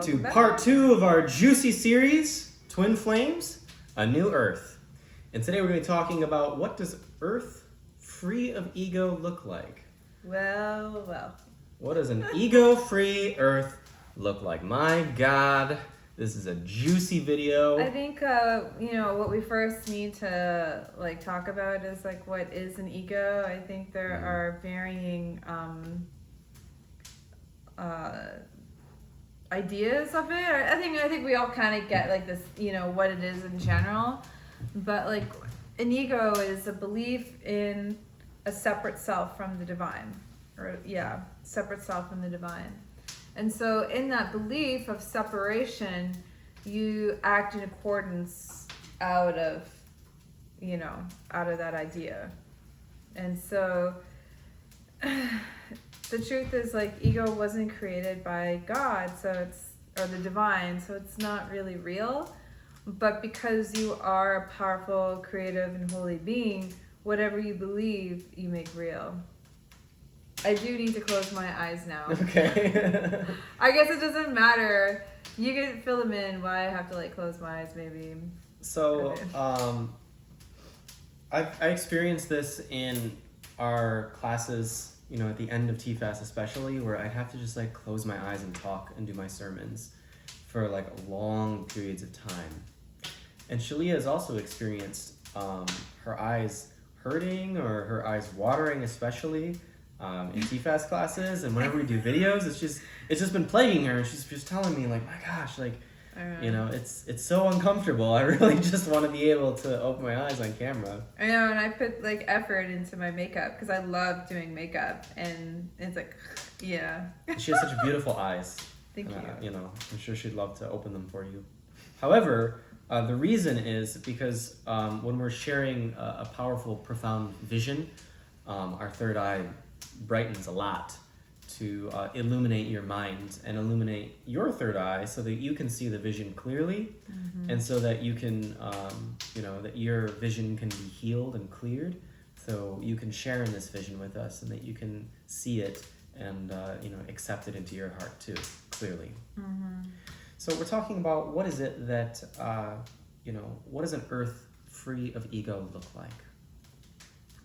to part 2 of our juicy series, Twin Flames, A New Earth. And today we're going to be talking about what does Earth free of ego look like? Well. What does an ego-free Earth look like? My God, this is a juicy video. I think, what we first need to, talk about is, what is an ego. I think there are varying ideas of it. I think we all kind of get, this, what it is in general. But, an ego is a belief in a separate self from the divine. Separate self from the divine. And so in that belief of separation, you act in accordance out of that idea. And so the truth is, ego wasn't created by God, or the divine, so it's not really real. But because you are a powerful, creative, and holy being, whatever you believe, you make real. I do need to close my eyes now. Okay. I guess it doesn't matter. You can fill them in why I have to close my eyes, maybe. So, I experienced this in our classes, at the end of TFAS especially, where I'd have to just close my eyes and talk and do my sermons for long periods of time. And Shalia has also experienced her eyes hurting or her eyes watering, especially in TFAS classes. And whenever we do videos, it's just been plaguing her. She's just telling me my gosh, it's so uncomfortable. I really just want to be able to open my eyes on camera. I know, and I put effort into my makeup because I love doing makeup, and it's yeah. She has such beautiful eyes. Thank you. I'm sure she'd love to open them for you. However, the reason is because when we're sharing a powerful, profound vision, our third eye brightens a lot to illuminate your mind and illuminate your third eye so that you can see the vision clearly, and so that you can, that your vision can be healed and cleared, so you can share in this vision with us and that you can see it and, accept it into your heart too, clearly. So we're talking about what is it that, what does an Earth free of ego look like?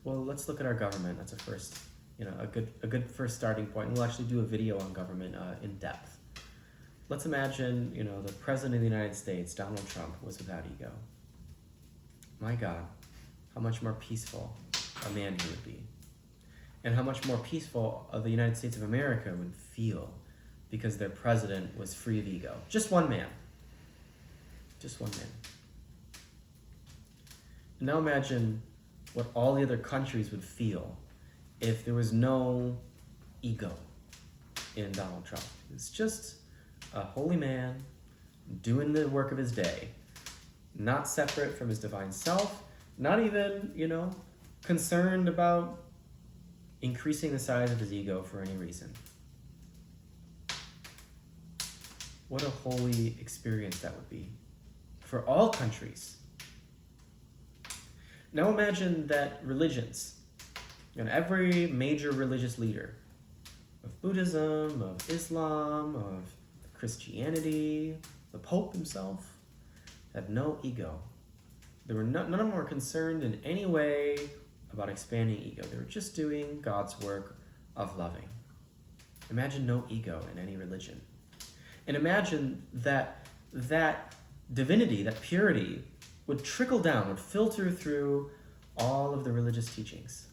Well, let's look at our government. That's a first, a good first starting point. And we'll actually do a video on government in depth. Let's imagine, the President of the United States, Donald Trump, was without ego. My God, how much more peaceful a man he would be. And how much more peaceful the United States of America would feel because their president was free of ego. Just one man. Just one man. And now imagine what all the other countries would feel if there was no ego in Donald Trump. It's just a holy man doing the work of his day, not separate from his divine self, not even, concerned about increasing the size of his ego for any reason. What a holy experience that would be for all countries. Now imagine that religions, every major religious leader of Buddhism, of Islam, of Christianity, the Pope himself, had no ego. None of them were concerned in any way about expanding ego. They were just doing God's work of loving. Imagine no ego in any religion. And imagine that divinity, that purity, would trickle down, would filter through all of the religious teachings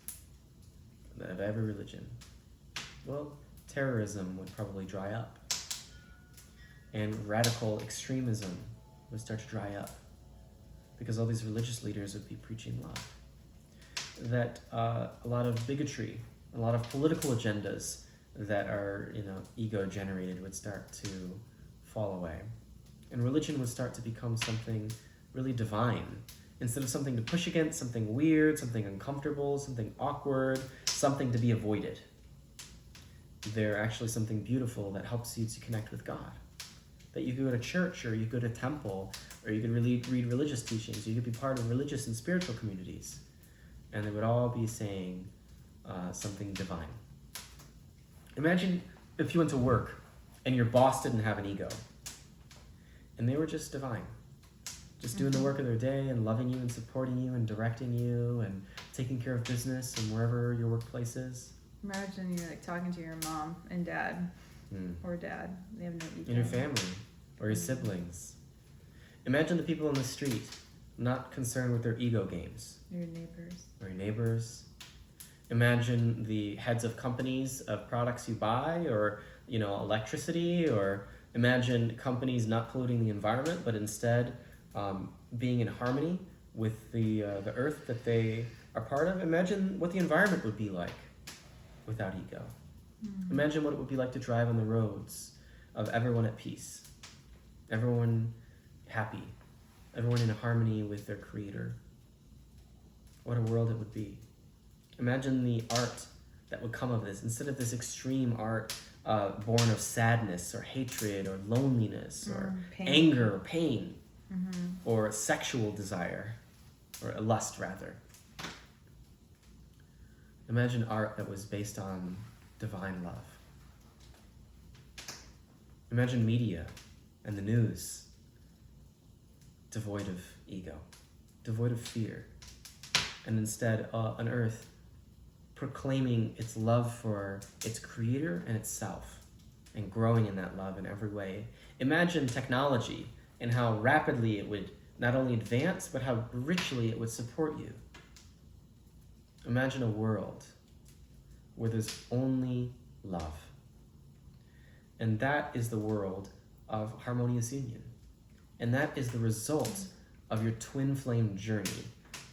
of every religion. Well, terrorism would probably dry up. And radical extremism would start to dry up. Because all these religious leaders would be preaching love. That a lot of bigotry, a lot of political agendas that are, ego-generated would start to fall away. And religion would start to become something really divine. Instead of something to push against, something weird, something uncomfortable, something awkward, something to be avoided. They're actually something beautiful that helps you to connect with God. That you could go to church, or you could go to temple, or you could really read religious teachings, you could be part of religious and spiritual communities. And they would all be saying something divine. Imagine if you went to work and your boss didn't have an ego. and they were just divine. Just doing the work of their day and loving you and supporting you and directing you and taking care of business and wherever your workplace is. Imagine you like talking to your mom and dad, or dad. They have no ego. And your family or your siblings. Imagine the people on the street not concerned with their ego games. Your neighbors. Or your neighbors. Imagine the heads of companies of products you buy, or electricity, or imagine companies not polluting the environment, but instead being in harmony with the earth that they are part of. Imagine what the environment would be like without ego. Imagine what it would be like to drive on the roads of everyone at peace, everyone happy, everyone in harmony with their creator. What a world it would be. Imagine the art that would come of this, instead of this extreme art born of sadness or hatred or loneliness or anger or pain or sexual desire, or lust rather. Imagine art that was based on divine love. Imagine media and the news devoid of ego, devoid of fear, and instead an earth proclaiming its love for its creator and itself, and growing in that love in every way. Imagine technology and how rapidly it would not only advance, but how richly it would support you. Imagine a world where there's only love. And that is the world of Harmonious Union. And that is the result of your twin flame journey.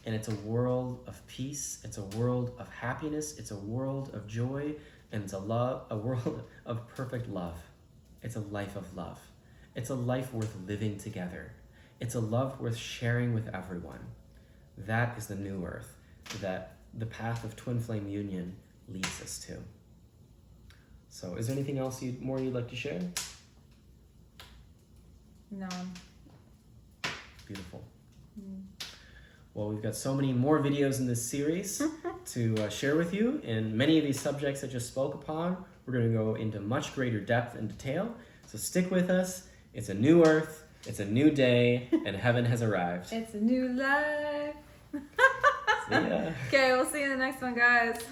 And it's a world of peace, it's a world of happiness, it's a world of joy, and it's a world of perfect love. It's a life of love. It's a life worth living together. It's a love worth sharing with everyone. That is the new earth that the path of twin flame union leads us to. So is there anything else more you'd like to share? No. Beautiful. Well, we've got so many more videos in this series to share with you, and many of these subjects I just spoke upon, we're going to go into much greater depth and detail. So stick with us. It's a new earth, it's a new day, and heaven has arrived. It's a new life. See ya. Okay, we'll see you in the next one, guys.